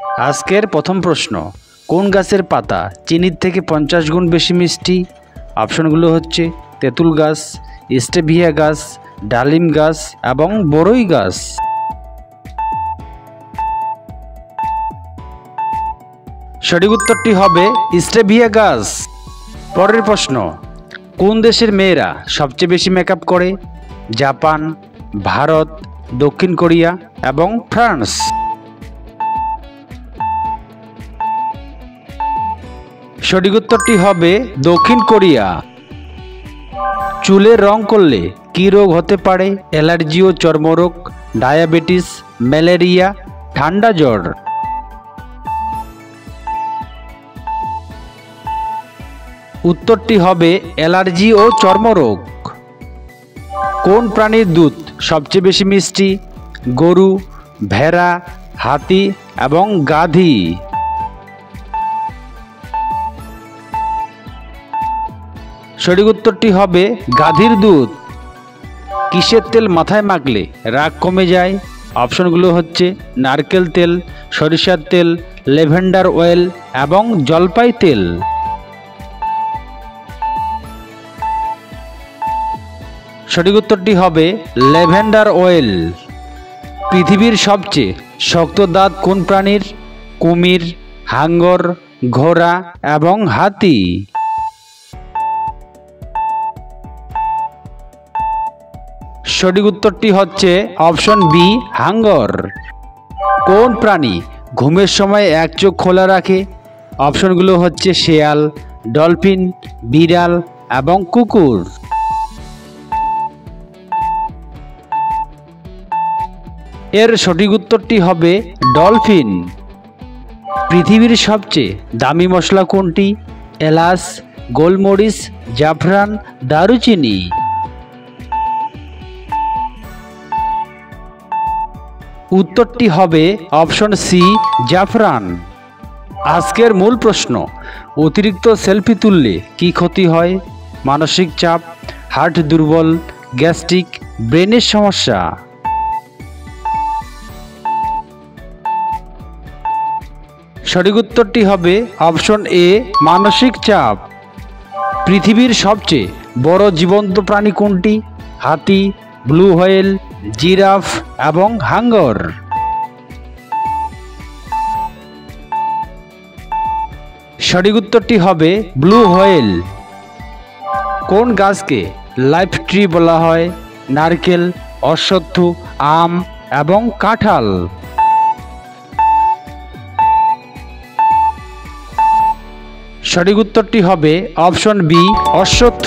আজকের প্রথম প্রশ্ন, কোন গাছের পাতা চিনির থেকে 50 গুণ বেশি মিষ্টি? অপশনগুলো হচ্ছে তেঁতুল গাছ, স্টেভিয়া গাছ, ডালিম গাছ এবং বড়ই গাছ। সঠিক উত্তরটি হবে স্টেভিয়া গাছ। পরের প্রশ্ন, কোন দেশের মেয়েরা সবচেয়ে বেশি মেকআপ করে? জাপান, ভারত, দক্ষিণ কোরিয়া এবং ফ্রান্স। সঠিক উত্তরটি হবে দক্ষিণ কোরিয়া। চুলের রং করলে কী রোগ হতে পারে? অ্যালার্জি ও চর্মরোগ, ডায়াবেটিস, ম্যালেরিয়া, ঠান্ডা জ্বর। উত্তরটি হবে অ্যালার্জি ও চর্মরোগ। কোন প্রাণীর দুধ সবচেয়ে বেশি মিষ্টি? গরু, ভেড়া, হাতি এবং গাধি। সঠিক উত্তরটি হবে গাধীর দুধ। কিসের তেল মাথায় মাখলে রাগ কমে যায়? অপশনগুলো হচ্ছে নারকেল তেল, সরিষার তেল, ল্যাভেন্ডার অয়েল এবং জলপাই তেল। সঠিক উত্তরটি হবে ল্যাভেন্ডার অয়েল। পৃথিবীর সবচেয়ে শক্ত দাঁত কোন প্রাণীর? কুমির, হাঙ্গর, ঘোড়া এবং হাতি। সঠিক উত্তরটি হচ্ছে অপশন বি, হাঙ্গর। কোন প্রাণী ঘুমের সময় এক চোখ খোলা রাখে? অপশনগুলো হচ্ছে শেয়াল, ডলফিন, বিড়াল এবং কুকুর। এর সঠিক উত্তরটি হবে ডলফিন। পৃথিবীর সবচেয়ে দামি মশলা কোনটি? এলাচ, গোলমরিচ, জাফরান, দারুচিনি। উত্তরটি হবে অপশন সি, জাফরান। আজকের মূল প্রশ্ন, অতিরিক্ত সেলফি তুললে কি ক্ষতি হয়? মানসিক চাপ, হার্ট দুর্বল, গ্যাস্ট্রিক, ব্রেনের সমস্যা। সঠিক উত্তরটি হবে অপশন এ, মানসিক চাপ। পৃথিবীর সবচেয়ে বড় জীবন্ত প্রাণী কোনটি? হাতি, ব্লু হোয়েল, জিরাফ এবং হাঙ্গর। সঠিক উত্তরটি হবে ব্লু হোয়েল। কোন গাছকে লাইফ ট্রি বলা হয়? নারকেল, অশ্বত্থ, আম এবং কাঁঠাল। সঠিক উত্তরটি হবে অপশন বি, অশ্বত্থ।